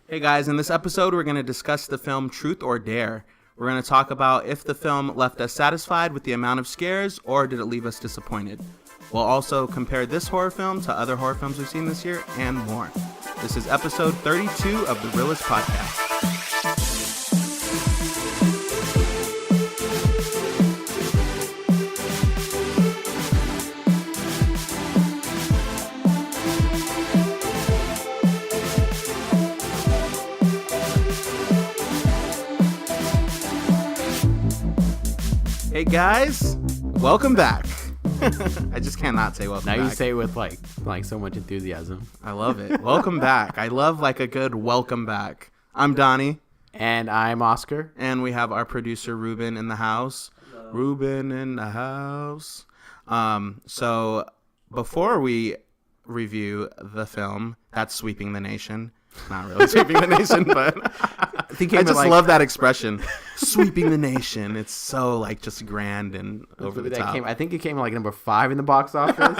Hey guys, in this episode we're going to discuss the film Truth or Dare. We're going to talk about if the film left us satisfied with the amount of scares or did it leave us disappointed. We'll also compare this horror film to other horror films we've seen this year and more. This is episode 32 of the Reel-ists podcast. Hey guys, welcome back. I just cannot say welcome back. Now you say it with like so much enthusiasm. I love it. Welcome back. I love like a good welcome back. I'm Donnie. And I'm Oscar. And we have our producer Ruben in the house. Hello. Ruben in the house. So before we review the film that's sweeping the nation, not really sweeping the nation, but I just love that expression, sweeping the nation. It's so like just grand and over the top. I think it came like number 5 in the box office.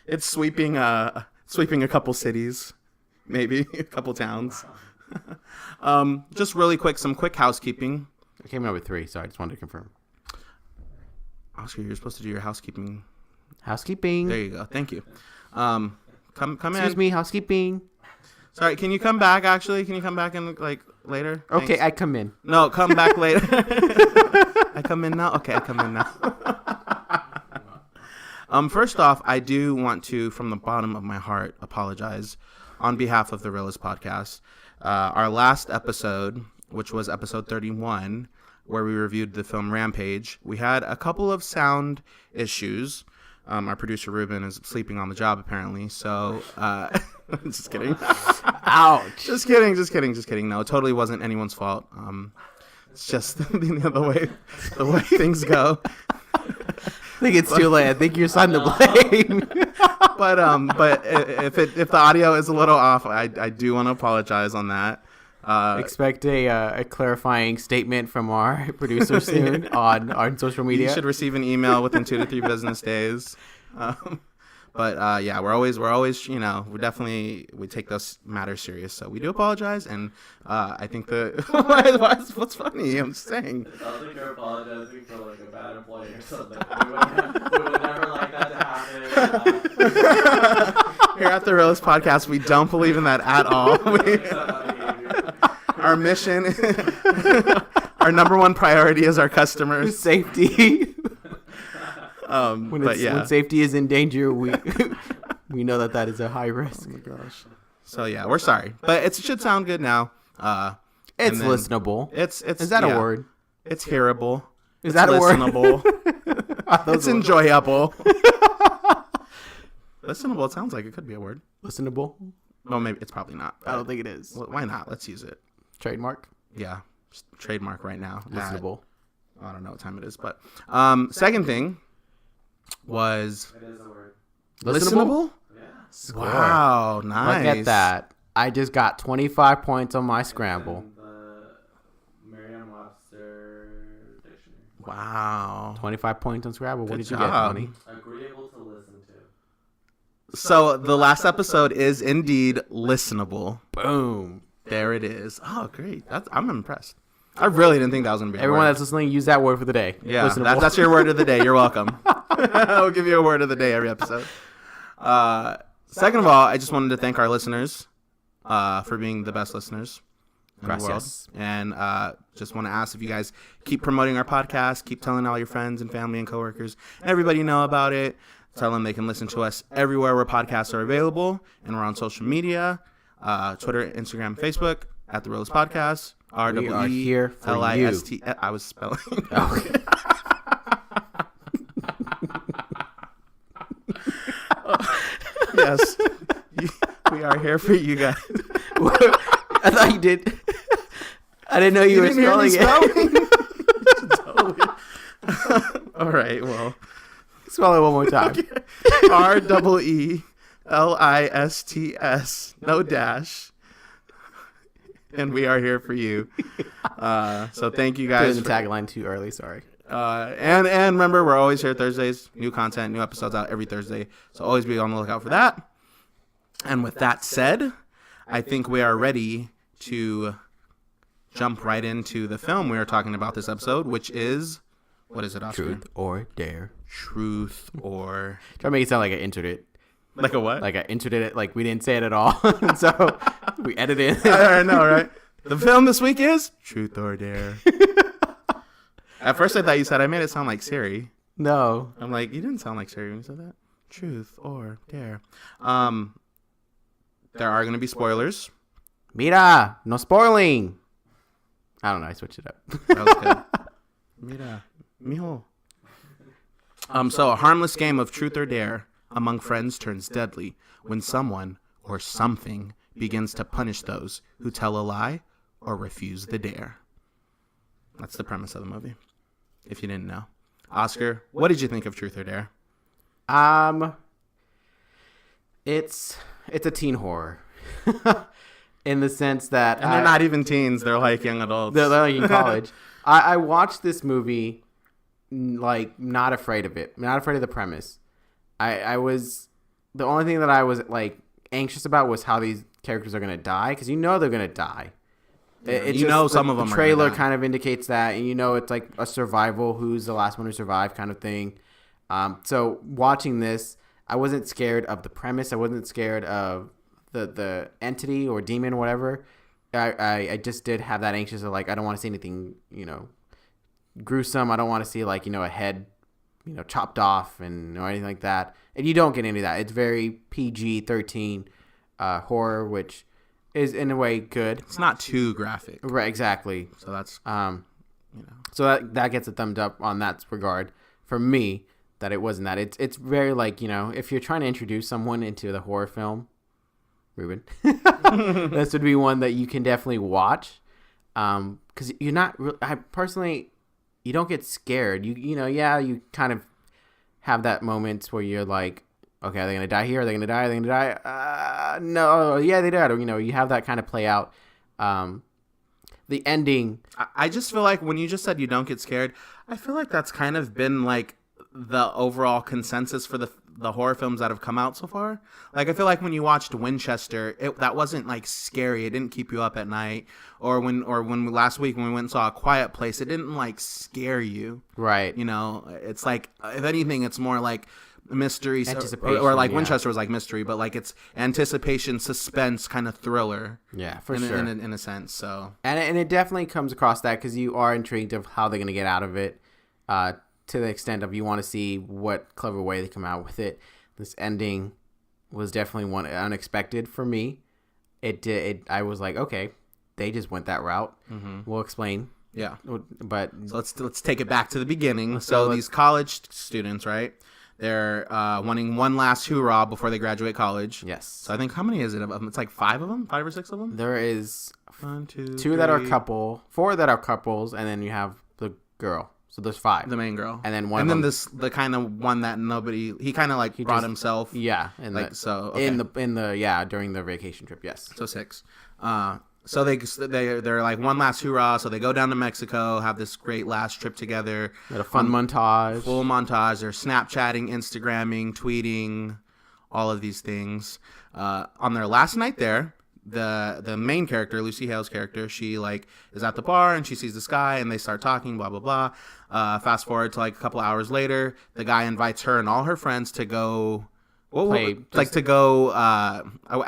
It's sweeping a couple cities, maybe a couple towns. Just really quick, some quick housekeeping. It came number 3, so I just wanted to confirm. Oscar, you're supposed to do your housekeeping. Housekeeping. There you go. Thank you. Come in. Excuse me, housekeeping. Sorry, can you come back, actually? Can you come back in, like, later? Okay, Thanks. I come in. No, come back later. I come in now? Okay, I come in now. First off, I do want to, from the bottom of my heart, apologize on behalf of the Reel-ists podcast. Our last episode, which was episode 31, where we reviewed the film Rampage, we had a couple of sound issues. Our producer Ruben is sleeping on the job apparently, so just kidding. Ouch. Just kidding. No, it totally wasn't anyone's fault. It's just the way things go. I think it's too late. I think you're starting to blame. but if the audio is a little off, I do want to apologize on that. Expect a clarifying statement from our producer soon on social media. You should receive an email within 2 to 3 business days. But yeah, we're always we take those matters serious. So we do apologize, and I think what's funny? I'm just saying. It sounds like you're apologizing for like a bad employee or something. We would never like that to happen. Here at the Reel-ists podcast, we don't believe in that at all. Our mission, our number one priority is our customers' safety. When safety is in danger, we know that is a high risk. Oh my gosh. So yeah, we're sorry, but it should sound good now. It's listenable. Is that a word? It's hearable. Is that a word? Listenable. It's enjoyable. Listenable. It sounds like it could be a word. Listenable. Well, maybe it's probably not. I don't think it is. Well, why not? Let's use it. Trademark. Yeah, just trademark right now. Listenable. I don't know what time it is, but second thing was it is a word. Listenable? Yeah. Wow, nice. Look at that. I just got 25 points on my scramble. In the Merriam-Webster dictionary. Wow. 25 points on Scrabble. What Good did you job. get, Tony? Agreeable to listen to. So the last episode is indeed listenable. Boom. There it is. Oh, great. I'm impressed. I really didn't think that was going to be a Everyone word. that's listening, use that word for the day. Yeah, that's your word of the day. You're welcome. I'll give you a word of the day every episode. Second of all, I just wanted to thank our listeners for being the best listeners in the world. And just want to ask if you guys keep promoting our podcast, keep telling all your friends and family and coworkers and everybody know about it. Tell them they can listen to us everywhere where podcasts are available. And we're on social media, Twitter, Instagram, Facebook, at the Reel-ists podcast. We are here for L-I-S-T. you. I was spelling. Okay. Yes. We are here for you guys. I thought you did. I didn't know you were spelling it. Totally. All right, well. Spell it one more time. Okay. R-E-E-L-I-S-T-S. No dash. And we are here for you. So thank you guys. Put in the tagline too early. Sorry. And remember, we're always here Thursdays. New content, new episodes out every Thursday. So always be on the lookout for that. And with that said, I think we are ready to jump right into the film we are talking about this episode, which is, what is it, Oscar? Truth or Dare. Truth or... Try to make it sound like I entered it. Like a what? Like I entered it, like we didn't say it at all. So we edited it. I know, right? The film this week is Truth or Dare. At first I thought you said I made it sound like Siri. No. I'm like, you didn't sound like Siri when you said that. Truth or Dare. There are going to be spoilers. Mira, no spoiling. I don't know. I switched it up. That was good. Mira, mijo. So a harmless game of Truth or Dare among friends turns deadly when someone or something begins to punish those who tell a lie or refuse the dare. That's the premise of the movie, if you didn't know. Oscar, what did you think of Truth or Dare? It's a teen horror. In the sense that... And they're not even teens. They're like young adults. They're like in college. I watched this movie, like, not afraid of it. Not afraid of the premise. I was... The only thing that I was, like, anxious about was how these characters are going to die. Because you know they're going to die. Some of them are the trailer kind of indicates that. And you know it's like a survival. Who's the last one to survive kind of thing. So watching this, I wasn't scared of the premise. I wasn't scared of the entity or demon or whatever. I just did have that anxious of like, I don't want to see anything, gruesome. I don't want to see like, a head, chopped off and or anything like that. And you don't get any of that. It's very PG-13 horror, which is in a way good. It's not too graphic. Right, exactly. So that's, So that gets a thumbs up on that regard for me, that it wasn't that. It's very like, if you're trying to introduce someone into the horror film, Ruben, this would be one that you can definitely watch. Because you're not, I personally, you don't get scared. You kind of have that moments where you're like, okay, are they gonna die here? Are they gonna die? Are they gonna die? No, yeah, they died. Or, you have that kind of play out. The ending. I just feel like when you just said you don't get scared, I feel like that's kind of been like the overall consensus for the horror films that have come out so far. Like, I feel like when you watched Winchester, that wasn't like scary. It didn't keep you up at night. Or when last week when we went and saw A Quiet Place, it didn't like scare you. Right. It's like, if anything, it's more like mystery, anticipation, or like Winchester was like mystery, but like it's anticipation, suspense, kind of thriller. Yeah, for sure. In a sense. So and it definitely comes across that because you are intrigued of how they're gonna get out of it. To the extent of you want to see what clever way they come out with it. This ending was definitely one unexpected for me. I was like, okay, they just went that route. Mm-hmm. We'll explain. Yeah, but so let's take it back to the beginning. So these college students, right? They're wanting one last hoorah before they graduate college. Yes. So I think, how many is it of them? It's like 5 of them, 5 or 6 of them. There is 1, 2, 2 that are couple, 4 that are couples, and then you have the girl. So there's 5. The main girl. And then one. And of then them, the kind of one that he kind of like brought himself. Yeah. Okay. During the vacation trip. Yes. So 6. So they're like one last hoorah. So they go down to Mexico, have this great last trip together. Had a fun montage. Full montage. They're Snapchatting, Instagramming, tweeting, all of these things. On their last night there, the main character, Lucy Hale's character, she like is at the bar and she sees this guy and they start talking, blah blah blah. Fast forward to like a couple hours later, the guy invites her and all her friends to go. I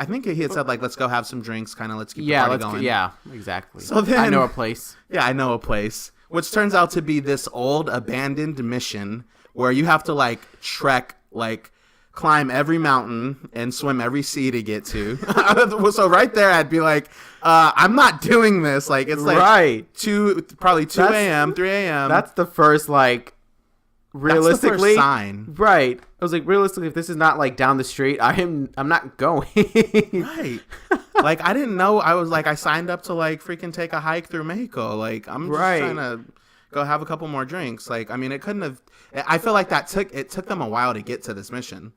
think he had said like, let's go have some drinks, kind of let's keep the party going. Yeah, exactly. So then, I know a place. Yeah, I know a place, which turns out to be this old abandoned mission where you have to like trek, like climb every mountain and swim every sea to get to. So right there, I'd be like, I'm not doing this. Like, it's like right. 2 a.m., 3 a.m. That's the first like. Realistically, that's the first sign. Right. I was like, realistically, if this is not like down the street, I'm not going. Right. Like, I didn't know. I was like, I signed up to like freaking take a hike through Mexico. Like, I'm just trying to go have a couple more drinks. Like, I mean, it couldn't have. I feel like it took them a while to get to this mission.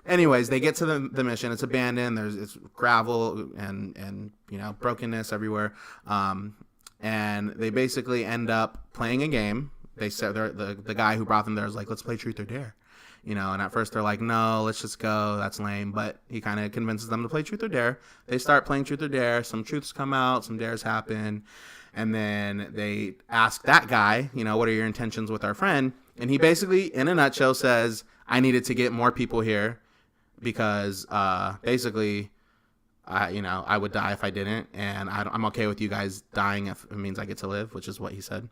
Anyways, they get to the mission. It's abandoned. It's gravel and brokenness everywhere. And they basically end up playing a game. They said the guy who brought them there was like, let's play Truth or Dare. And at first they're like, no, let's just go. That's lame. But he kind of convinces them to play truth or dare. They start playing truth or dare. Some truths come out, some dares happen. And then they ask that guy, what are your intentions with our friend? And he basically, in a nutshell, says, I needed to get more people here because basically, I would die if I didn't. And I'm okay with you guys dying if it means I get to live, which is what he said.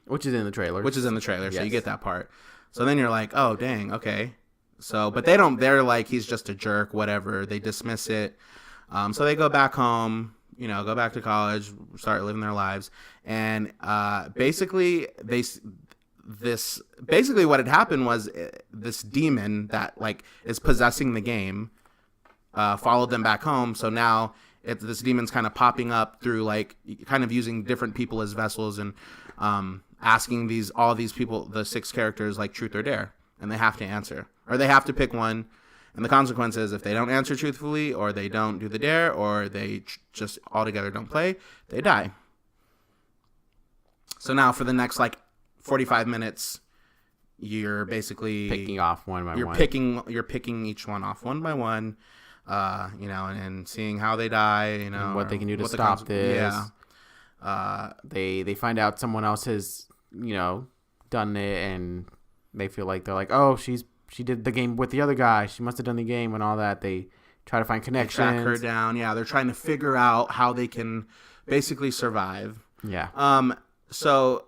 Which is in the trailer. Yes. So you get that part. So then you're like, oh, dang, okay. So, but they're like, he's just a jerk, whatever. They dismiss it. So they go back home, go back to college, start living their lives. And basically what had happened was this demon that like is possessing the game followed them back home. So now this demon's kind of popping up through like kind of using different people as vessels and asking all these people, the 6 characters, like truth or dare, and they have to answer, or they have to pick one. And the consequence is if they don't answer truthfully, or they don't do the dare, or they just altogether don't play, they die. So now for the next like 45 minutes, you're basically picking off one by one. You're picking each one off one by one, and seeing how they die, and what they can do to stop this. Yeah. They find out someone else has, done it, and they feel like they're like, oh, she did the game with the other guy. She must have done the game and all that. They try to find connections. They track her down. Yeah, they're trying to figure out how they can basically survive. Yeah. So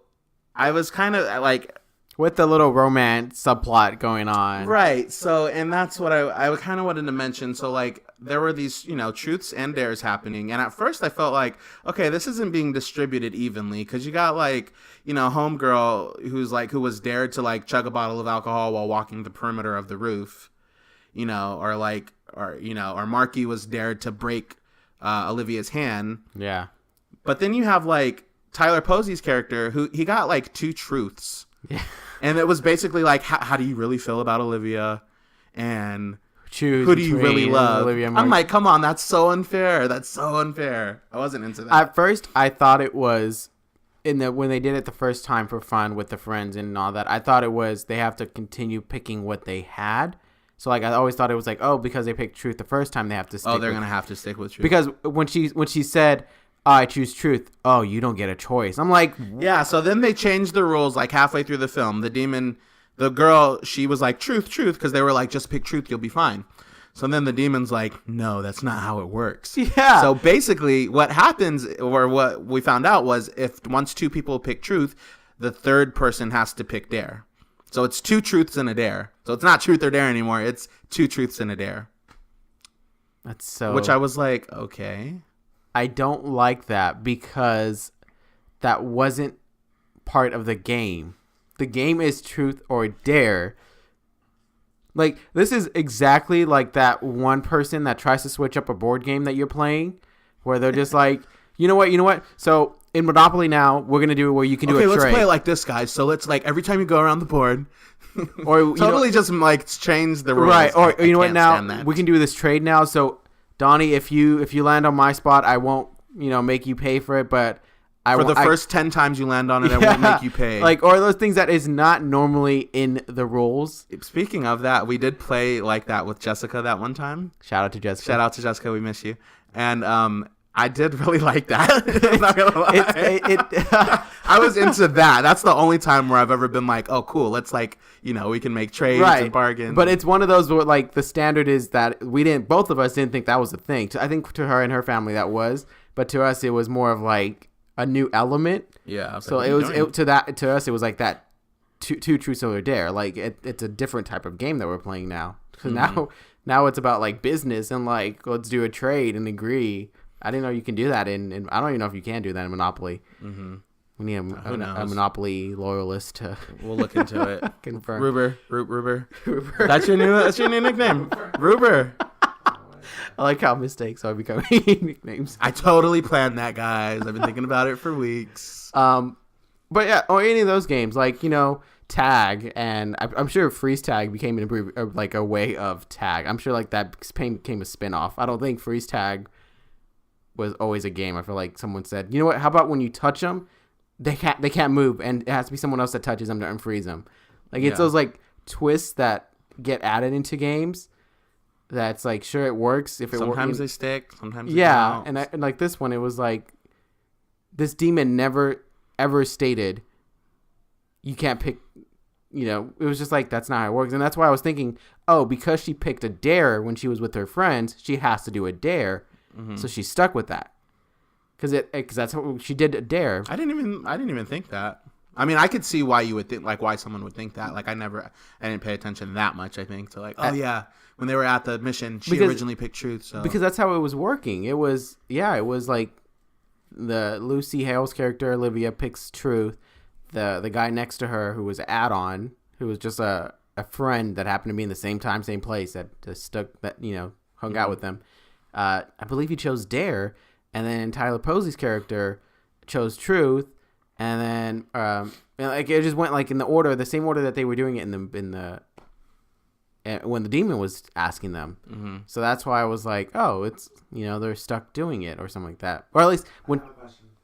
I was kind of like, with the little romance subplot going on. Right. So, and that's what I kind of wanted to mention. So, like, there were these, truths and dares happening. And at first I felt like, okay, this isn't being distributed evenly. Because you got, like, homegirl who was dared to, like, chug a bottle of alcohol while walking the perimeter of the roof. Or Marky was dared to break Olivia's hand. Yeah. But then you have, like, Tyler Posey's character who he got, like, 2 truths. Yeah. And it was basically like, how do you really feel about Olivia? And choose who do you really love? Olivia I'm like, come on, that's so unfair. That's so unfair. I wasn't into that. At first, I thought it was when they did it the first time for fun with the friends and all that. I thought it was they have to continue picking what they had. So like I always thought it was like, oh, because they picked truth the first time, they have to stick. Oh, they're gonna have to stick with truth. Because when she said, I choose truth. Oh, you don't get a choice. I'm like, yeah. So then they changed the rules like halfway through the film. The girl, she was like, truth, because they were like, just pick truth, you'll be fine. So then the demon's like, no, that's not how it works. Yeah. So basically what happens, or what we found out, was once 2 people pick truth, the third person has to pick dare. So it's 2 truths and a dare. So it's not truth or dare anymore. It's 2 truths and a dare. That's so... Which I was like, okay. I don't like that because that wasn't part of the game. The game is truth or dare. Like, this is exactly like that one person that tries to switch up a board game that you're playing, where they're just like, you know what? So in Monopoly now, we're going to do it where you can do a trade. Okay, let's play it like this, guys. So let's, like, every time you go around the board, or totally just, like, change the rules. Right, or you know what, now, we can do this trade now, so... Donnie, if you land on my spot, I won't, make you pay for it, but for the first 10 times you land on it, I won't make you pay. Like, or those things that is not normally in the rules. Speaking of that, we did play like that with Jessica that one time. Shout out to Jessica. We miss you. And I did really like that. I'm not gonna lie. I was into that. That's the only time where I've ever been like, oh, cool. Let's we can make trades and bargains. But it's one of those where like the standard is that both of us didn't think that was a thing. I think to her and her family that was, but to us it was more of like a new element. Yeah. So to us it was like that two truths or dare. Like it's a different type of game that we're playing now. Because now it's about like business and like let's do a trade and agree. I didn't know you can do that in I don't even know if you can do that in Monopoly. Mm-hmm. We need a Monopoly loyalist to. We'll look into it. Confirm. Ruber. That's your new nickname. Ruber. I like how mistakes are becoming nicknames. I totally planned that, guys. I've been thinking about it for weeks. But yeah, or any of those games like tag, and I'm sure freeze tag became like a way of tag. I'm sure like that became a spin-off. I don't think freeze tag was always a game. I feel like someone said, you know what? How about when you touch them, they can't move, and it has to be someone else that touches them to unfreeze them. Like it's those like twists that get added into games. That's like, sure, it works if it works. Sometimes they stick. Sometimes yeah, they don't. and like this one, it was like this demon never ever stated you can't pick. You know, it was just like, that's not how it works. And that's why I was thinking, oh, because she picked a dare when she was with her friends, she has to do a dare. Mm-hmm. So she's stuck with that. Because that's what she did, a dare. I didn't even think that. I mean, I could see why you would think, like, why someone would think that. Like, I didn't pay attention that much, I think, to like, oh yeah, when they were at the mission, she originally picked truth. So because that's how it was working. It was like the Lucy Hale's character, Olivia, picks truth. The guy next to her, who was add-on, who was just a friend that happened to be in the same time, same place, that just stuck, that, you know, hung out with them. I believe he chose dare, and then Tyler Posey's character chose truth, and then like it just went like in the order, the same order that they were doing it in the when the demon was asking them. Mm-hmm. So that's why I was like, oh, it's, you know, they're stuck doing it or something like that, or at least when.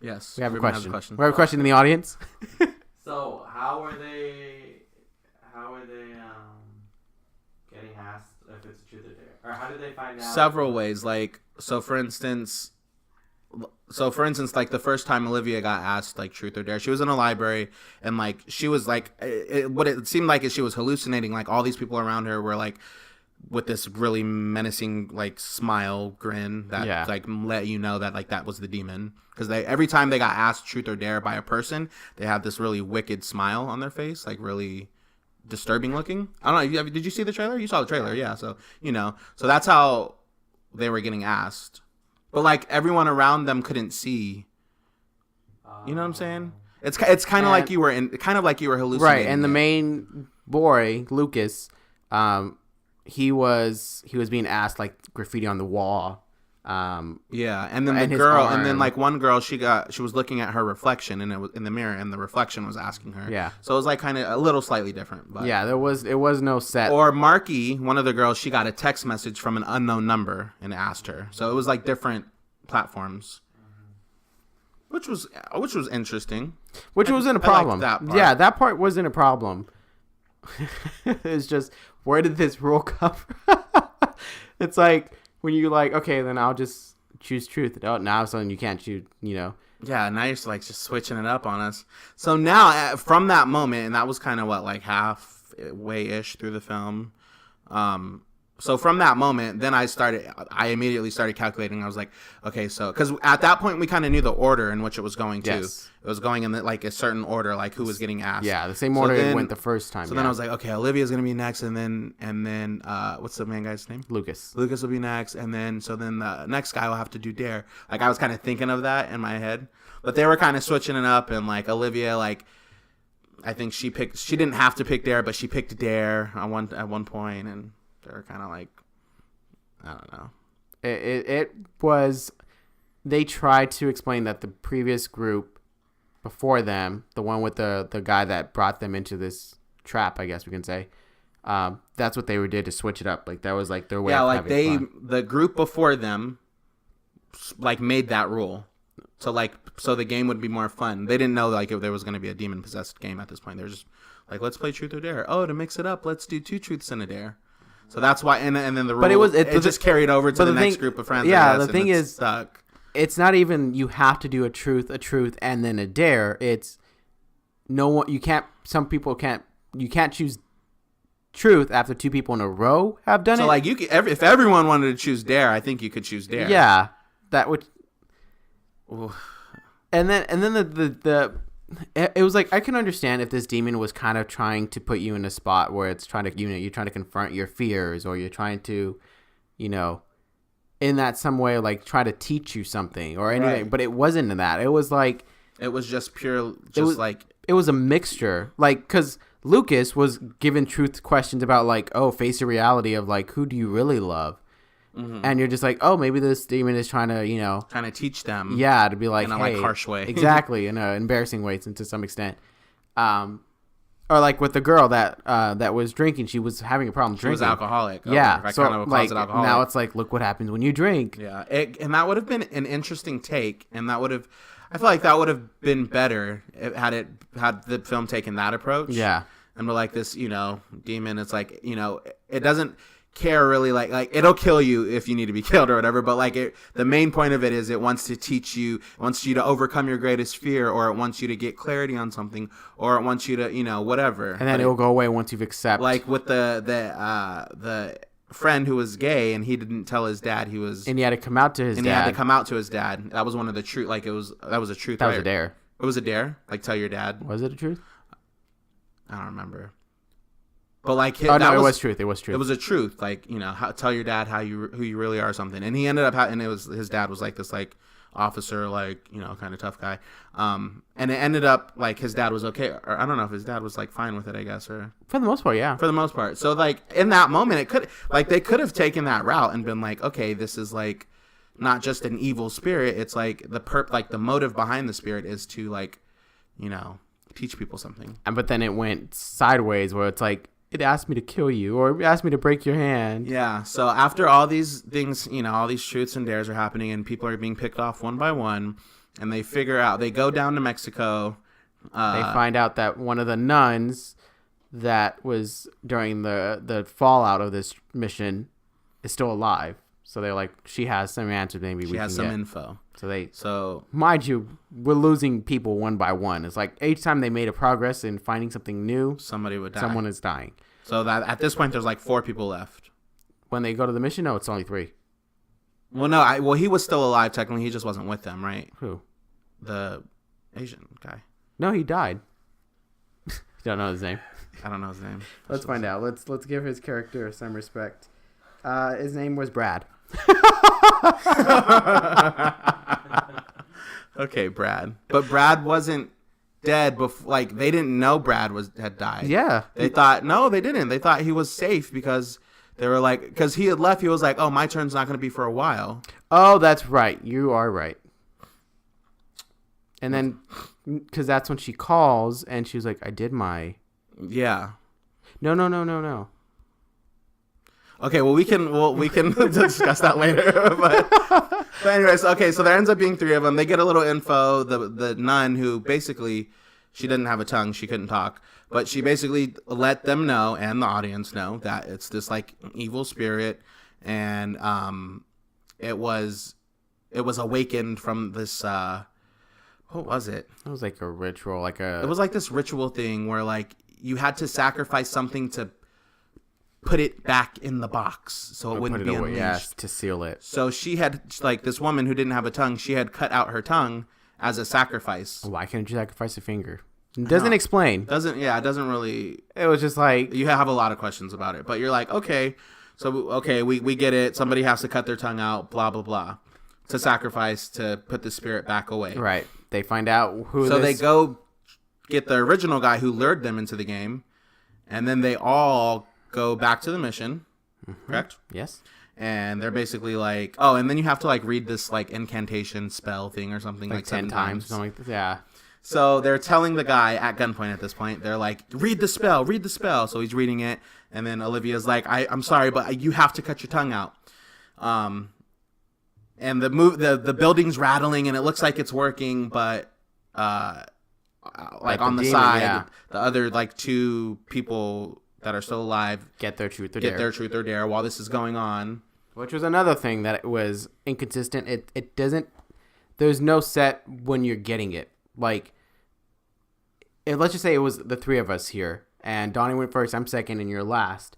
Yes, we have a question. Has a question. We have a question in the audience. So how are they getting asked if it's a truth or dare, or how did they find out? Several ways. Like, so for instance, like the first time Olivia got asked like truth or dare, she was in a library, and like she was like, what it seemed like is she was hallucinating. Like all these people around her were like with this really menacing like smile grin that like let you know that like that was the demon, because they every time they got asked truth or dare by a person, they had this really wicked smile on their face, like really disturbing looking. I don't know, did you see the trailer? You saw the trailer. Yeah, so you know, so that's how they were getting asked, but like everyone around them couldn't see. You know what I'm saying? It's kind of like you were hallucinating, right? And the main boy, Lucas, he was being asked like graffiti on the wall. Yeah, and then the girl, and then like one girl, she was looking at her reflection, and it was in the mirror, and the reflection was asking her. Yeah. So it was like kind of a little slightly different, but yeah, it was no set. Or Marky, one of the girls, she got a text message from an unknown number and asked her. So it was like different platforms, which was interesting. Which wasn't a problem. That part. Yeah, that part wasn't a problem. It's just, where did this rule come from? It's like when you like, okay, then I'll just choose truth. Oh, now suddenly you can't choose, you know. Yeah, now you're like just switching it up on us. So now, from that moment, and that was kind of what, like halfway-ish through the film. So from that moment, then I immediately started calculating. I was like, okay, so, because at that point we kind of knew the order in which it was going to. Yes. It was going in like a certain order, like who was getting asked. Yeah, the same order it went the first time. So then I was like, okay, Olivia's gonna be next, and then what's the main guy's name? Lucas will be next, and then the next guy will have to do dare. Like I was kind of thinking of that in my head, but they were kind of switching it up, and like Olivia, like I think she didn't have to pick dare, but she picked dare at one point, and they're kind of like, I don't know. It was, they tried to explain that the previous group before them, the one with the guy that brought them into this trap, I guess we can say, that's what they did to switch it up. Like that was like their way. Yeah, of like the group before them, like made that rule, so the game would be more fun. They didn't know like if there was going to be a demon possessed game at this point. They're just like, let's play truth or dare. Oh, to mix it up, let's do 2 truths and a dare. So that's why, and then the rule, but it just carried over to the next group of friends. Yeah, the thing is, stuck. It's not even you have to do a truth, and then a dare. It's no one. You can't. Some people can't. You can't choose truth after 2 people in a row have done it. So like you could, if everyone wanted to choose dare, I think you could choose dare. Yeah, that would. Ooh. And then the. It was like, I can understand if this demon was kind of trying to put you in a spot where it's trying to, you know, you're trying to confront your fears, or you're trying to, you know, in that some way, like try to teach you something or anything. Right. But it wasn't that. It was like, it was just pure, it was a mixture. Like, because Lucas was given truth questions about like, oh, face the reality of like, who do you really love? Mm-hmm. And you're just like, oh, maybe this demon is trying to, you know, trying to teach them. Yeah, to be like, in a hey, like harsh way. Exactly, in an embarrassing way, to some extent. Or like with the girl that was drinking, she was having a problem drinking. She was alcoholic. Yeah, okay. So like now it's like, look what happens when you drink. Yeah, and that would have been an interesting take, and I feel like that would have been better had the film taken that approach. Yeah. and we're like this, demon. It's like, it doesn't care really, like it'll kill you if you need to be killed or whatever, but like the main point of it is it wants to teach you, it wants you to overcome your greatest fear, or it wants you to get clarity on something, or it wants you to whatever, and then it will go away once you've accepted. Like with the friend who was gay and he didn't tell his dad he was, and he had to come out to his dad. He had to come out to his dad. That was one of the truth. Like that was a truth. That was a dare. It was a dare. Like tell your dad. Was it a truth? I don't remember. But like, it was truth. It was truth. It was a truth. Like, tell your dad who you really are or something. And he ended up and it was his dad was like this like officer, like, kind of tough guy. And it ended up like his dad was okay, or I don't know if his dad was like fine with it, I guess, or for the most part, yeah. For the most part. So like in that moment, they could have taken that route and been like, okay, this is like not just an evil spirit. It's like the motive behind the spirit is to like, teach people something. But then it went sideways where it's like, it asked me to kill you, or it asked me to break your hand. Yeah, so after all these things, all these truths and dares are happening, and people are being picked off one by one, and they go down to Mexico. They find out that one of the nuns that was during the fallout of this mission is still alive. So they're like, she has some answers, maybe we can get. She has some info. So mind you, we're losing people one by one. It's like each time they made a progress in finding something new, somebody would die. Someone is dying. So that at this point, there's like 4 people left. When they go to the mission, no, it's only 3. Well, no, he was still alive technically. He just wasn't with them, right? Who? The Asian guy. No, he died. You don't know his name. I don't know his name. Let's find out. Let's give his character some respect. His name was Brad. Okay, Brad. But Brad wasn't dead before. Like they didn't know Brad had died. Yeah. They thought they didn't. They thought he was safe because they were like, because he had left. He was like, oh, my turn's not going to be for a while. Oh, that's right. You are right. And then, because that's when she calls and she was like, I did my. Yeah. No. Okay, well we can discuss that later. But anyways, okay, so there ends up being 3 of them. They get a little info. The nun who basically she didn't have a tongue, she couldn't talk, but she basically let them know and the audience know that it's this like evil spirit, and it was awakened from this. What was it? It was like a ritual, It was like this ritual thing where like you had to sacrifice something to put it back in the box so it wouldn't be unleashed. Yes, to seal it. So she had, like, this woman who didn't have a tongue, she had cut out her tongue as a sacrifice. Why can't you sacrifice a finger? It doesn't explain. It doesn't really. It was just like, you have a lot of questions about it, but you're like, okay, we get it. Somebody has to cut their tongue out, blah, blah, blah, to sacrifice to put the spirit back away. Right. They find out who. So they go get the original guy who lured them into the game, and then they all go back to the mission, correct? Yes. And they're basically like, oh, and then you have to like read this like incantation spell thing or something like 10 times. Something like this. Yeah. So they're telling the guy at gunpoint at this point, they're like, read the spell. So he's reading it. And then Olivia's like, I'm sorry, but you have to cut your tongue out. And the building's rattling and it looks like it's working, but like on the demon, side, the other like 2 people that are still alive get their truth or dare while this is going on, which was another thing that was inconsistent. It doesn't, there's no set when you're getting it. Like, let's just say it was the 3 of us here and Donnie went first, I'm second, and you're last.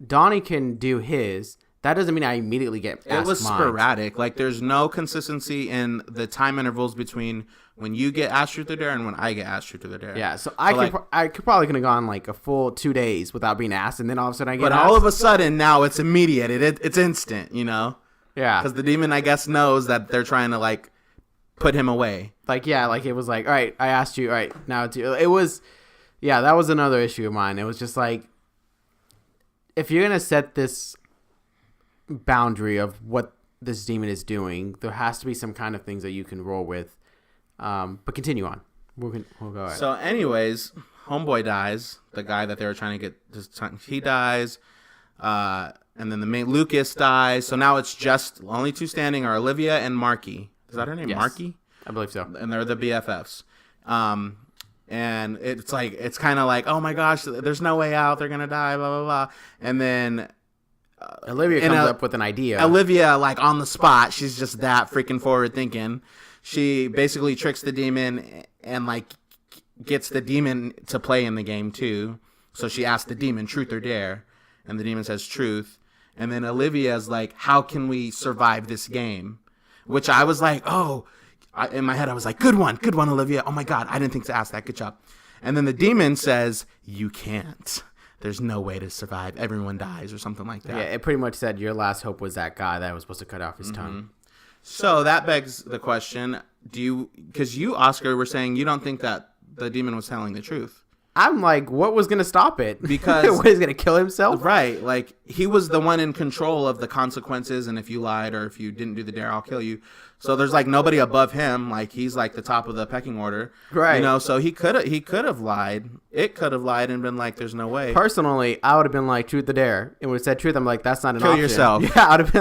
Donnie can do his. That doesn't mean I immediately get asked. It was mine. sporadic. Like, there's no consistency in the time intervals between when you get asked truth or dare and when I get asked truth or dare. Yeah, so I could probably could have gone like a full 2 days without being asked, and then all of a sudden I get asked. But all of a sudden now it's immediate. It's instant, Yeah. Because the demon, I guess, knows that they're trying to like put him away. Like, yeah, like it was like, all right, I asked you, all right, now it's you. It was, yeah, that was another issue of mine. It was just like, if you're gonna set this boundary of what this demon is doing, there has to be some kind of things that you can roll with. But continue on. We'll go ahead. So anyways, homeboy dies. The guy that they were trying to get, he dies. And then the main Lucas dies. So now it's just only 2 standing are Olivia and Marky. Is that her name? Yes. Marky? I believe so. And they're the BFFs. And it's like, it's kind of like, oh my gosh, there's no way out. They're going to die, blah, blah, blah. And then Olivia comes up with an idea. Olivia, like on the spot, she's just that freaking forward thinking. She basically tricks the demon and like gets the demon to play in the game too. So she asks the demon, truth or dare? And the demon says truth. And then Olivia's like, how can we survive this game? Which I was like, in my head, I was like, good one, Olivia. Oh my God, I didn't think to ask that. Good job. And then the demon says, you can't. There's no way to survive. Everyone dies or something like that. Yeah, it pretty much said your last hope was that guy that was supposed to cut off his tongue. So that begs the question, because you, Oscar, were saying you don't think that the demon was telling the truth. I'm like, what was going to stop it? Because what, he's going to kill himself? Right. Like, he was the one in control of the consequences, and if you lied or if you didn't do the dare, I'll kill you. So there's like nobody above him. Like, he's like the top of the pecking order. Right. You know, so he could have lied. It could have lied and been like, there's no way. Personally, I would have been like, truth or dare. It would have said truth. I'm like, that's not an option. Kill yourself. Yeah, I would have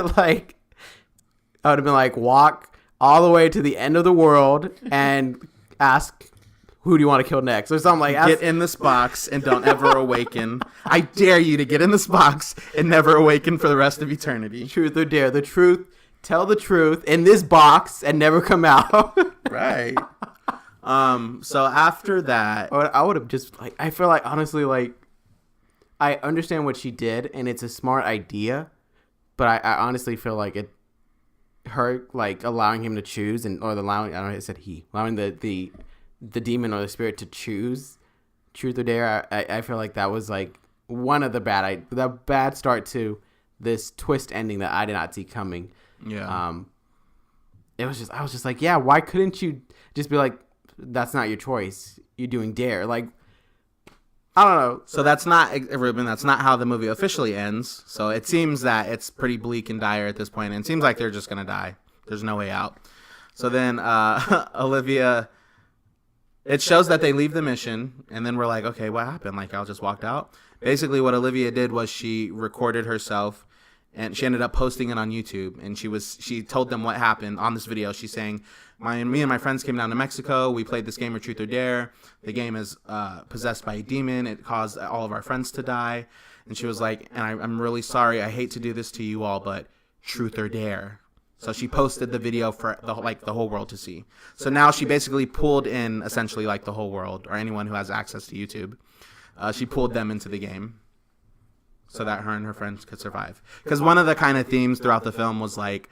been like, walk all the way to the end of the world and ask, who do you want to kill next? Or something like that. Get in this box and don't ever awaken. I dare you to get in this box and never awaken for the rest of eternity. Truth or dare. The truth. Tell the truth in this box and never come out. Right. So after that, I would have just like, I feel like honestly, like, I understand what she did and it's a smart idea, but I honestly feel like her like allowing him to choose allowing the demon or the spirit to choose truth or dare. I feel like that was like one of the bad start to this twist ending that I did not see coming. Yeah. I was just like, yeah, why couldn't you just be like, that's not your choice, you're doing dare? Like, I don't know. So that's not, Ruben, that's not how the movie officially ends. So it seems that it's pretty bleak and dire at this point, and it seems like they're just going to die. There's no way out. So then Olivia, it shows that they leave the mission, and then we're like, okay, what happened? Like, y'all just walked out? Basically, what Olivia did was she recorded herself, and she ended up posting it on YouTube, and she told them what happened on this video. She's saying, me and my friends came down to Mexico. We played this game of Truth or Dare. The game is possessed by a demon. It caused all of our friends to die. And she was like, and I'm really sorry. I hate to do this to you all, but Truth or Dare. So she posted the video for the whole world to see. So now she basically pulled in essentially like the whole world, or anyone who has access to YouTube. She pulled them into the game so that her and her friends could survive. Because one of the kind of themes throughout the film was like,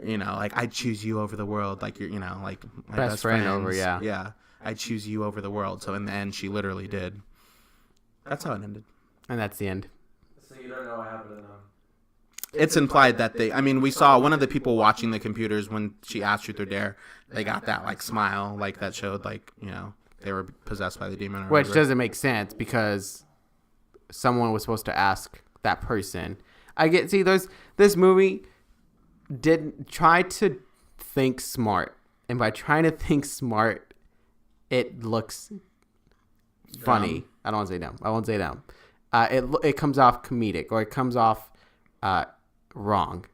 you know, like, I'd choose you over the world, like, you're, you know, like my best friend over, yeah. Yeah, I'd choose you over the world. So in the end, she literally did. That's how it ended. And that's the end. So you don't know what happened to them? It's implied that we saw one of the people watching the computers when she asked Truth or Dare, they got that, like, smile, like, that showed, like, you know, they were possessed by the demon. Or Which whatever. doesn't make sense because someone was supposed to ask that person. This movie did try to think smart, and by trying to think smart, it looks funny. I don't want to say dumb. I won't say dumb. It comes off comedic, or it comes off wrong,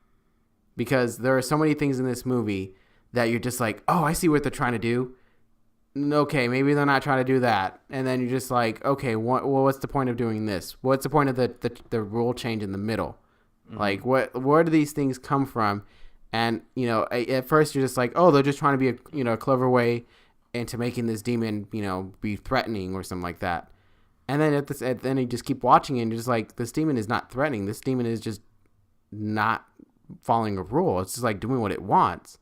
because there are so many things in this movie that you're just like, oh, I see what they're trying to do. Okay, maybe they're not trying to do that, and then you're just like, okay, what's the point of doing this? What's the point of the rule change in the middle? Mm-hmm. Like, where do these things come from? And, you know, at first you're just like, oh, they're just trying to be a clever way into making this demon, you know, be threatening or something like that. And then then you just keep watching it and you're just like, this demon is not threatening. This demon is just not following a rule. It's just like doing what it wants.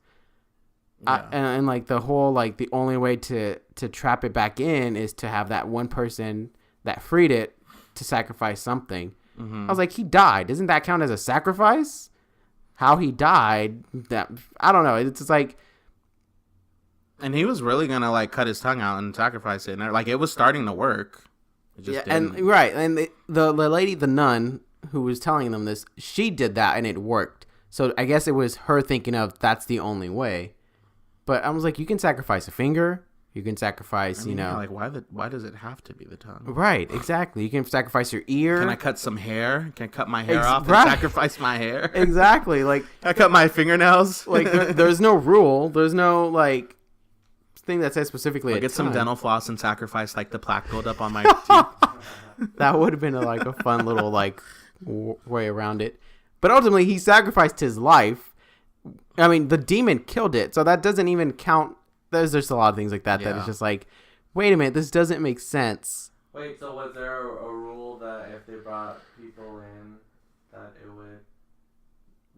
Yeah. And like the whole, like, the only way to trap it back in is to have that one person that freed it to sacrifice something. Mm-hmm. I was like, he died. Doesn't that count as a sacrifice? How he died, that I don't know. It's just like, and he was really gonna like cut his tongue out and sacrifice it, and like it was starting to work. It just didn't. And right, and the lady, the nun who was telling them this, she did that and it worked. So I guess it was her thinking of that's the only way. But I was like, you can sacrifice a finger. You can sacrifice, like why does it have to be the tongue? Right, exactly. You can sacrifice your ear. Can I cut some hair? Can I cut my hair off and sacrifice my hair? Exactly. Like, I cut my fingernails. Like, there's no rule. There's no like thing that says specifically Get some ton. dental floss and sacrifice like the plaque buildup on my teeth. That would have been like a fun little like way around it. But ultimately, he sacrificed his life. I mean, the demon killed it, so that doesn't even count. There's just a lot of things like that that is just like, wait a minute, this doesn't make sense. Wait, so was there a rule that if they brought people in, that it would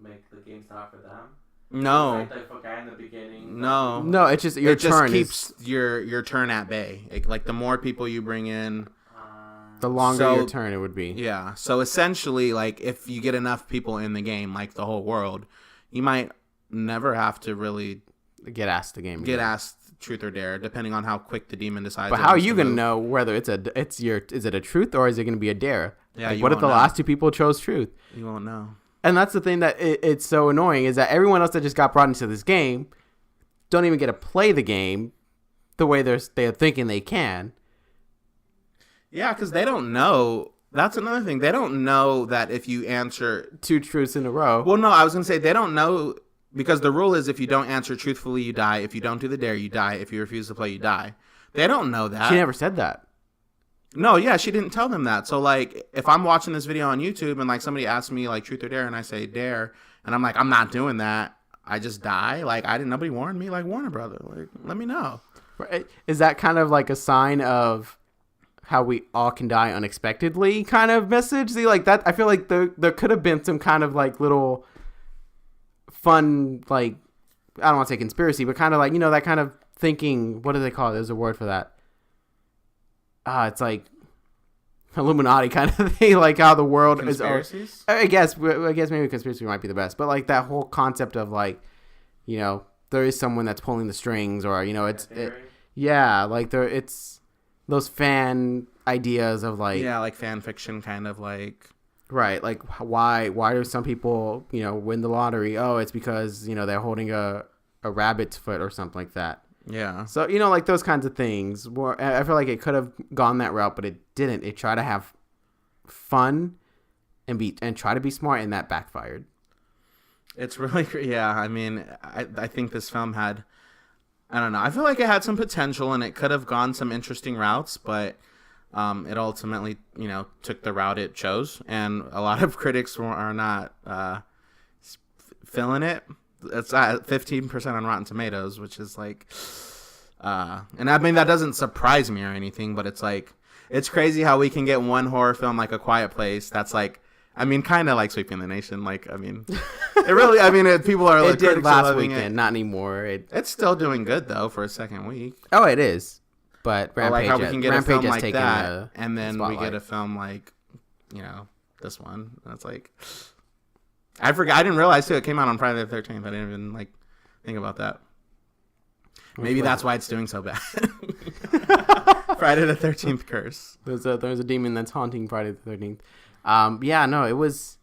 make the game stop for them? No. Like the guy in the beginning. No, it's just your turn. It just keeps your turn at bay. Like the more people you bring in, the longer your turn it would be. Yeah. So essentially, like if you get enough people in the game, like the whole world, you might never have to really get asked the game. Get asked truth or dare, depending on how quick the demon decides. But how are you gonna know whether is it a truth or is it gonna be a dare? Yeah. Like, what if the last two people chose truth? You won't know. And that's the thing that it's so annoying is that everyone else that just got brought into this game don't even get to play the game the way they're thinking they can. Yeah, because they don't know. That's another thing. They don't know that if you answer 2 truths in a row. Well, no, I was going to say they don't know because the rule is if you don't answer truthfully, you die. If you don't do the dare, you die. If you refuse to play, you die. They don't know that. She never said that. No, yeah, she didn't tell them that. So, like, if I'm watching this video on YouTube and, like, somebody asks me, like, truth or dare, and I say dare, and I'm like, I'm not doing that, I just die. Like, nobody warned me. Like, Warner Brother, like, let me know. Is that kind of like a sign of how we all can die unexpectedly kind of message? See, like, that, I feel like there could have been some kind of, like, little fun, like, I don't want to say conspiracy, but kind of like, that kind of thinking, what do they call it? There's a word for that. It's like Illuminati kind of thing, like how the world Conspiracies? I guess maybe conspiracy might be the best, but like that whole concept of like, there is someone that's pulling the strings, or it's those fan ideas of like like fan fiction kind of like right, like why do some people win the lottery? Oh, it's because they're holding a rabbit's foot or something like that. Yeah. So, like those kinds of things. I feel like it could have gone that route, but it didn't. It tried to have fun and try to be smart, and that backfired. It's really, yeah. I mean, I think this film had, I don't know. I feel like it had some potential, and it could have gone some interesting routes, but it ultimately, took the route it chose, and a lot of critics are not feeling it. It's at 15% on Rotten Tomatoes, which is like, and I mean, that doesn't surprise me or anything, but it's like, it's crazy how we can get one horror film like A Quiet Place that's like, I mean, kind of like sweeping the nation. Like, I mean, it really, I mean, people are like, it did last weekend, not anymore. It's still doing good though for a second week. Oh, it is. But Rampage, like how we can get a film like that, the and then spotlight. we get a film like, this one. That's like, I forgot. I didn't realize too. It came out on Friday the 13th. I didn't even like think about that. Maybe that's why it's doing so bad. Friday the 13th curse. There's a demon that's haunting Friday the 13th. Yeah, no, it was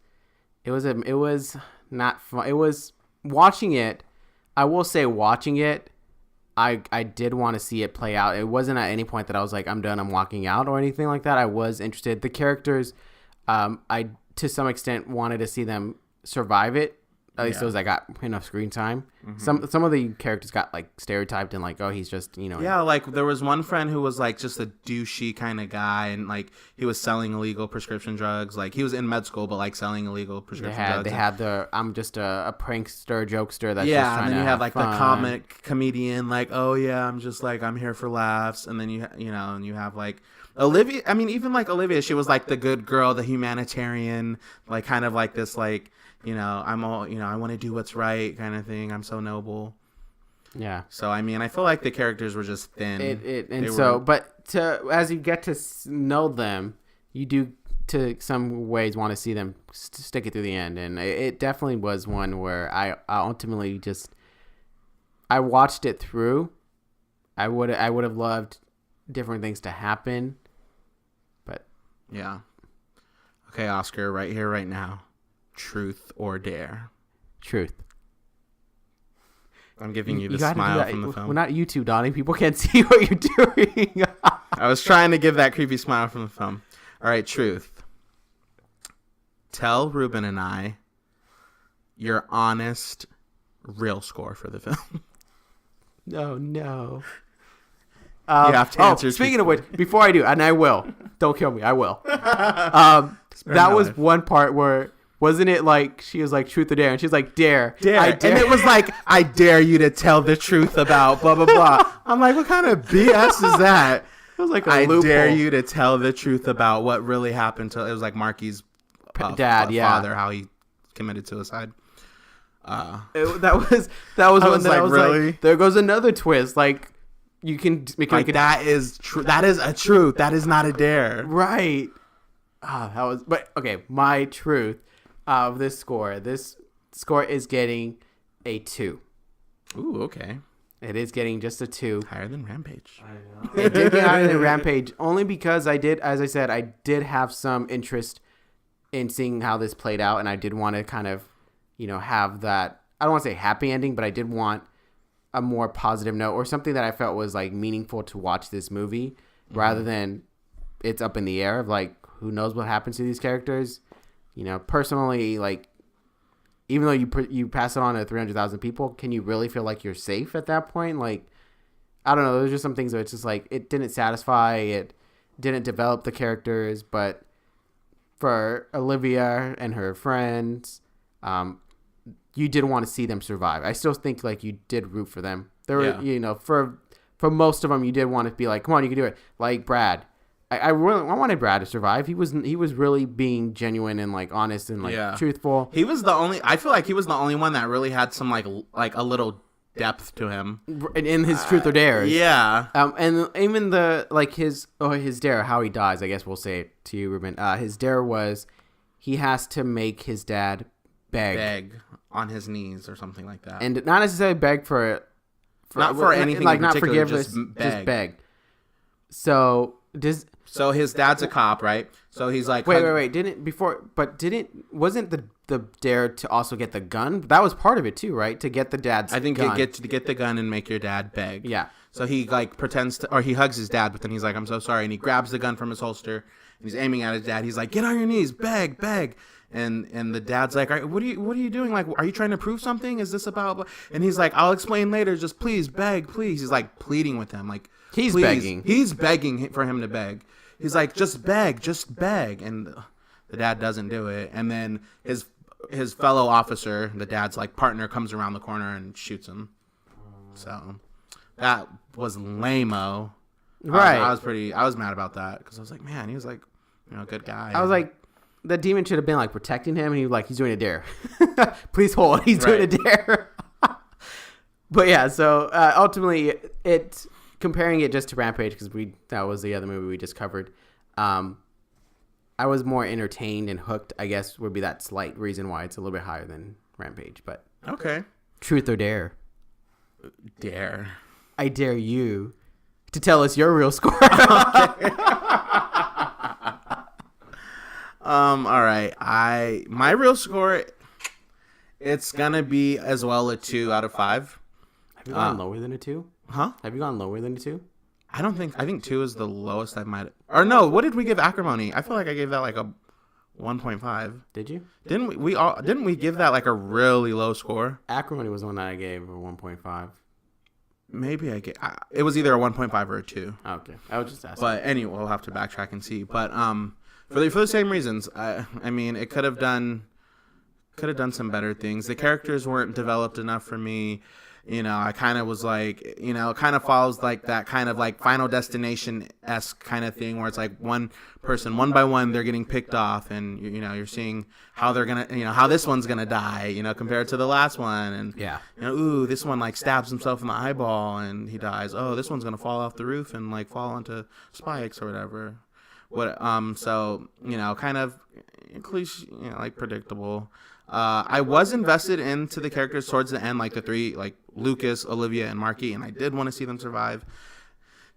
not fun. It was watching it. I will say watching it, I did want to see it play out. It wasn't at any point that I was like, I'm done, I'm walking out or anything like that. I was interested. The characters, I to some extent wanted to see them survive it. At least those that got enough screen time. Mm-hmm. Some of the characters got like stereotyped and like, oh, he's just Yeah, like there was one friend who was like just a douchey kind of guy, and like he was selling illegal prescription drugs. Like he was in med school, but like selling illegal prescription drugs. They had the I'm just a prankster, jokester. That's just trying and then to you have like fun. the comic comedian, like, oh yeah, I'm just like I'm here for laughs, and then and you have like Olivia. I mean, even like Olivia, she was like the good girl, the humanitarian, like kind of like this like. I'm all, I want to do what's right kind of thing. I'm so noble. Yeah. So, I mean, I feel like the characters were just thin. But as you get to know them, you do, to some ways, want to see them stick it through the end. And it definitely was one where I ultimately I watched it through. I would have loved different things to happen. But. Yeah. Okay, Oscar, right here, right now. Truth or dare? Truth. I'm giving you the smile from the film. We're not YouTube, Donnie. People can't see what you're doing. I was trying to give that creepy smile from the film. All right, truth. Tell Ruben and I your honest, real score for the film. No. have to answer. Speaking of which, before I do, and I will, don't kill me, I will. That was one part where, wasn't it like she was like truth or dare, and she's like dare, I dare. And it was like, I dare you to tell the truth about blah blah blah. I'm like, what kind of BS is that? It was like a I loophole. dare you to tell the truth about what really happened to. It was like Marky's dad, father, how he committed suicide. That was one that I was really? like, there goes another twist. Like you can that is true. That is a truth. That is not a dare. Right. That was. But okay, my truth of this score. This score is getting a 2. Ooh, okay. It is getting just a 2. Higher than Rampage. I know. It did get higher than Rampage only because I did, as I said, I did have some interest in seeing how this played out, and I did want to kind of, have that. I don't want to say happy ending, but I did want a more positive note or something that I felt was like meaningful to watch this movie, rather than it's up in the air of like who knows what happens to these characters. Personally, like, even though you pass it on to 300,000 people, can you really feel like you're safe at that point? Like, I don't know. There's just some things where it's just like it didn't satisfy, it didn't develop the characters. But for Olivia and her friends, you did want to see them survive. I still think like you did root for them. There were, for most of them, you did want to be like, come on, you can do it. Like Brad. I wanted Brad to survive. He was really being genuine and like honest and like truthful. He was the only. I feel like he was the only one that really had some like a little depth to him in his truth or dares. Yeah. And even the like his dare, how he dies. I guess we'll say it to you, Ruben. His dare was he has to make his dad beg on his knees or something like that, and not necessarily beg for not for anything like in not particular, forgiveness, just beg. So his dad's a cop, right? So he's like, wait. Wasn't the dare to also get the gun? That was part of it too, right? To get the dad's I think gun. to get the gun and make your dad beg. Yeah. So he like pretends to, or he hugs his dad, but then he's like, I'm so sorry. And he grabs the gun from his holster and he's aiming at his dad. He's like, get on your knees, beg. And the dad's like, what are you doing? Like, are you trying to prove something? Is this about? And he's like, I'll explain later. Just please beg, please. He's like pleading with him. Like, he's please. begging. He's begging for him to beg. He's like, just beg. And the dad doesn't do it. And then his fellow officer, the dad's like partner, comes around the corner and shoots him. So that was lame-o. Right. I was mad about that because I was like, man, he was like, good guy. I was like, the demon should have been like protecting him, and he's doing a dare. Please hold. He's doing a dare. But yeah, so ultimately, comparing it just to Rampage, because that was the other movie we just covered. I was more entertained and hooked, I guess, would be that slight reason why it's a little bit higher than Rampage. But okay, truth or dare? Dare. I dare you to tell us your real score. All right. My real score, it's gonna be as well a 2 out of 5. Have you gone lower than a 2? Huh? Have you gone lower than a 2? I think 2 is the lowest I might. Or no, what did we give Acrimony? I feel like I gave that like a 1.5. Did you? Didn't we give that like a really low score? Acrimony was the one that I gave a 1.5. Maybe it was either a 1.5 or a 2. Okay, I was just asking. But anyway, we'll have to backtrack and see. But for the same reasons, I mean, it could have done some better things. The characters weren't developed enough for me. I kind of was like, it kind of follows like that kind of like Final Destination-esque kind of thing where it's like one person, one by one, they're getting picked off, and you're seeing how they're gonna, how this one's gonna die, compared to the last one, and ooh, this one like stabs himself in the eyeball and he dies. Oh, this one's gonna fall off the roof and like fall onto spikes or whatever. So kind of cliche, like predictable. I was invested into the characters towards the end, like the three, like Lucas, Olivia, and Marky, and I did want to see them survive.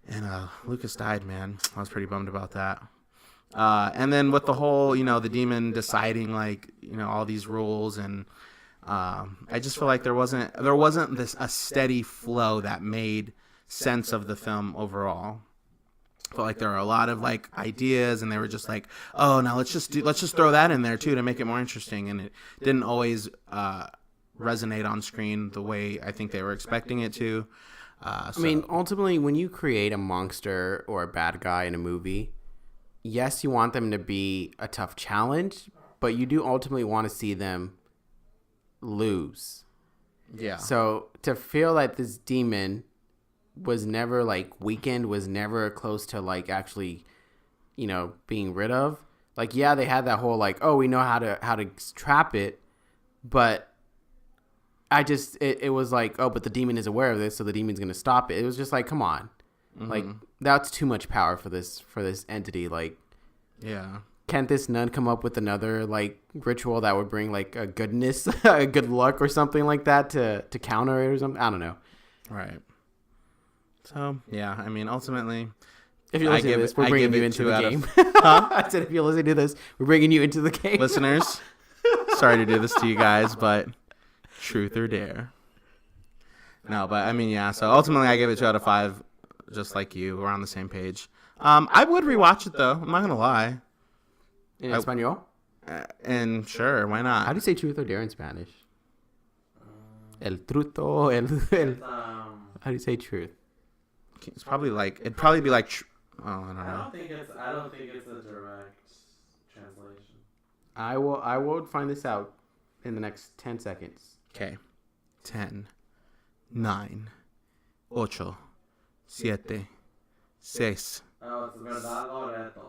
And Lucas died, man. I was pretty bummed about that. And then with the whole, the demon deciding like, all these rules, and I just feel like there wasn't a steady flow that made sense of the film overall. I felt like there were a lot of like ideas, and they were just like, oh, now let's just throw that in there too to make it more interesting, and it didn't always resonate on screen the way I think they were expecting it to. I mean, ultimately, when you create a monster or a bad guy in a movie, yes, you want them to be a tough challenge, but you do ultimately want to see them lose. Yeah. So to feel that this demon was never like weakened, was never close to like actually, being rid of. Like, yeah, they had that whole like, oh, we know how to trap it, but it was like, oh, but the demon is aware of this, so the demon's gonna stop it. It was just like, come on, like that's too much power for this entity. Like, yeah, can't this nun come up with another like ritual that would bring like a goodness, a good luck or something like that to counter it or something? I don't know. Right. So yeah, I mean, ultimately, if you're listening to this, we're bringing you into the game. I said, if you're listening to this, we're bringing you into the game. Listeners, sorry to do this to you guys, but truth or dare. No, but I mean, yeah. So ultimately, I gave it 2 out of 5, just like you. We're on the same page. I would rewatch it though. I'm not gonna lie. In Espanol? And sure, why not? How do you say truth or dare in Spanish? El truto, how do you say truth? It's probably like it'd probably be like. I don't know. I don't think it's a direct translation. I will find this out in the next 10 seconds. Okay. 10, 9, 8, 7, 6. Oh, it's verdad o reto.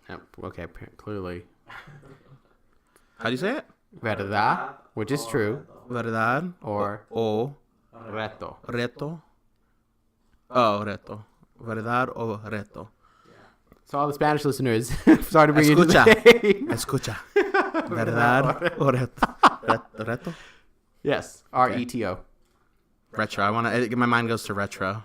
Yep, okay, clearly. How do you say it? Verdad, which is true, Verdad or o reto. reto. Oh, reto. Verdad o reto. So all the Spanish listeners, sorry to bring you to the game. Escucha. Verdad o reto. Reto? Yes, R-E-T-O. Retro. My mind goes to retro.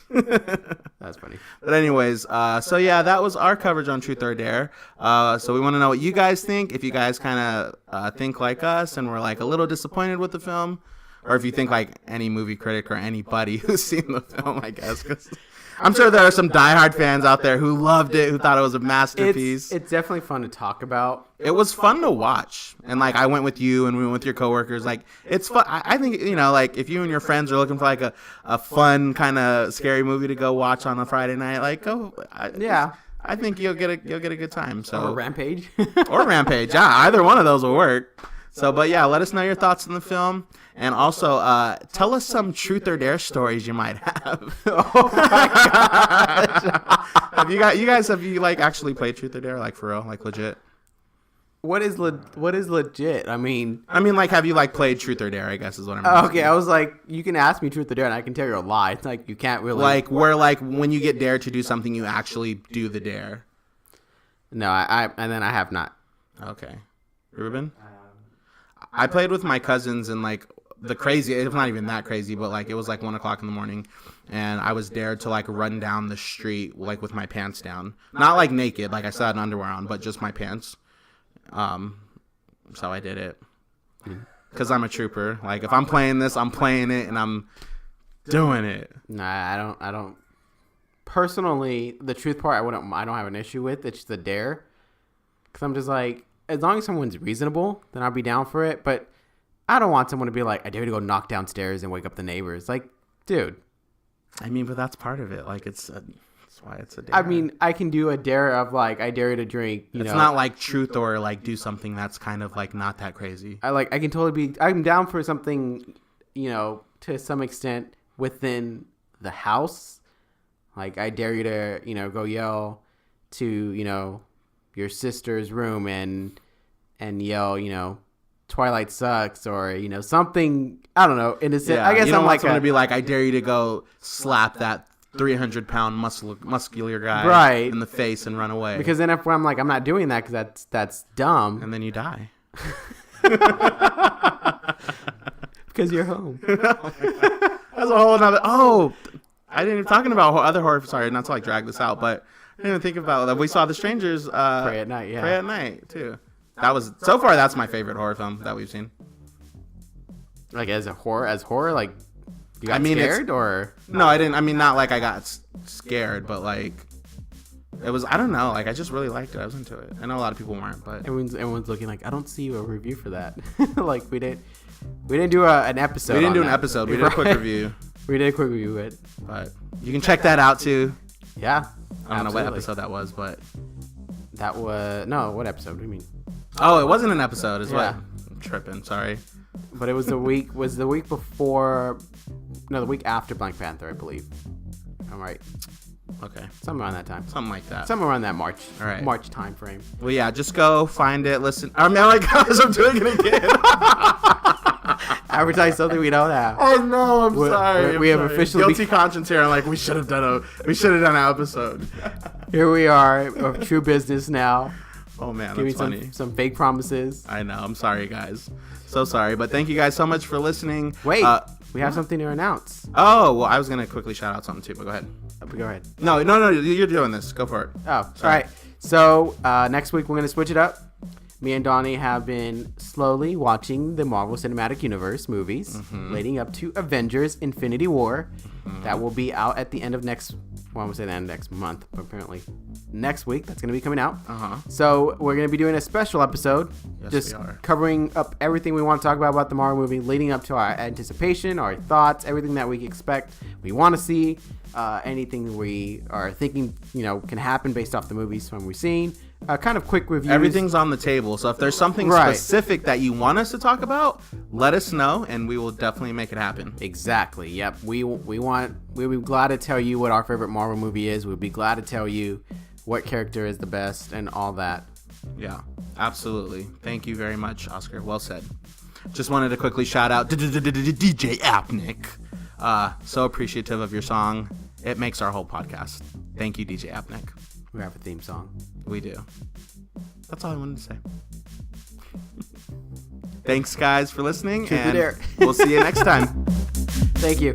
That's funny. But anyways, so yeah, that was our coverage on Truth or Dare. So we want to know what you guys think. If you guys kind of think like us and were like a little disappointed with the film, or if you think like any movie critic or anybody who's seen the film, I guess. 'Cause I'm sure there are some diehard fans out there who loved it, who thought it was a masterpiece. It's definitely fun to talk about. It was fun to watch. And like I went with you and we went with your coworkers. Like it's fun. I think, like if you and your friends are looking for like a fun kind of scary movie to go watch on a Friday night, like go. Yeah. I think you'll get a good time. So Or Rampage. or Rampage. Yeah, either one of those will work. So, but yeah, let us know your thoughts on the film, and also tell us some Truth or Dare stories you might have. Oh my gosh! Have you like actually played Truth or Dare, like for real, like legit? What is legit? I mean, like have you like played Truth or Dare? I guess is what I'm asking. Okay, I was like, you can ask me Truth or Dare, and I can tell you a lie. It's like you can't really like when you get dared to do something, you actually do the dare. No, I have not. Okay, Ruben. I played with my cousins and like the crazy, it's not even that crazy, but like it was like 1:00 in the morning and I was dared to like run down the street like with my pants down. Not like naked, like I still had underwear on, but just my pants. So I did it. Cause I'm a trooper. Like if I'm playing this, I'm playing it and I'm doing it. Nah, I don't. Personally, the truth part, I don't have an issue with. It's the dare. Cause I'm just like, as long as someone's reasonable, then I'll be down for it. But I don't want someone to be like, I dare you to go knock downstairs and wake up the neighbors. Like, dude. I mean, but that's part of it. Like, that's why it's a dare. I mean, I can do a dare of like, I dare you to drink. It's not like truth or like do something that's kind of like not that crazy. I can totally be. I'm down for something, to some extent within the house. Like, I dare you to, go yell to, your sister's room and yell, Twilight sucks, or something. I don't know. In a sense, I guess you don't I'm want like someone to be like, I dare you to go slap that 300-pound muscular guy right in the face and run away. Because then if I'm like, I'm not doing that because that's dumb, and then you die because you're home. That's a whole another. Oh, I didn't even talking about other horror. Sorry, not to like drag this out, but I didn't even think about that. We saw The Strangers. Pray at Night. Yeah. Pray at Night too. That was so far. That's my favorite horror film that we've seen. Like as horror, like you got scared or no? I didn't. I mean, not like I got scared, but like it was. I don't know. Like I just really liked it. I was into it. I know a lot of people weren't, but everyone's looking like I don't see a review for that. Like we didn't do an episode. We didn't do an episode. We did a quick review. We did a quick review of it. But you can check that out too. Yeah. I don't know what absolutely. episode that was, but That was no. What episode? What do you mean? oh, it wasn't an episode. Is Yeah. what I'm tripping. Sorry. But it was the week. Was the week before? No, the week after Black Panther, I believe. I'm right. Okay, Somewhere around that time. something like that. Somewhere around that March. All right. March time frame. Well, yeah, just go find it. Listen. I mean, oh my gosh, I'm doing it again. Advertise something we don't have. Oh no, I'm We're- sorry. we have I'm sorry. officially guilty conscience here. I'm like, we should have done an episode. Here we are of true business now. Oh man, Give me that's funny. some fake promises. I know. I'm sorry, guys. So sorry, but thank you guys so much for listening. Wait, we have something to announce. Oh well, I was gonna quickly shout out something too, but go ahead. Go ahead. No, you're doing this. Go for it. Oh, all Sorry. right. So next week we're gonna switch it up. Me and Donnie have been slowly watching the Marvel Cinematic Universe movies leading up to Avengers: Infinity War. That will be out at the end of next. Well, I'm gonna say the end of next month, but apparently next week that's gonna be coming out. So we're gonna be doing a special episode, Yes, just we are. covering up everything we want to talk about the Marvel movie, leading up to our anticipation, our thoughts, everything that we expect, we want to see, anything we are thinking can happen based off the movies when we've seen. Kind of quick reviews. Everything's on the table. So if there's something Right. specific that you want us to talk about, let us know, and we will definitely make it happen. Exactly. Yep. We'll be glad to tell you what our favorite Marvel movie is. We'll be glad to tell you what character is the best and all that. Yeah, absolutely. Thank you very much, Oscar. Well said. Just wanted to quickly shout out DJ Apnick. So appreciative of your song. It makes our whole podcast. Thank you, DJ Apnick. We have a theme song. We do. That's all I wanted to say. Thanks, guys, for listening, Truth or and dare. we'll see you next time. Thank you.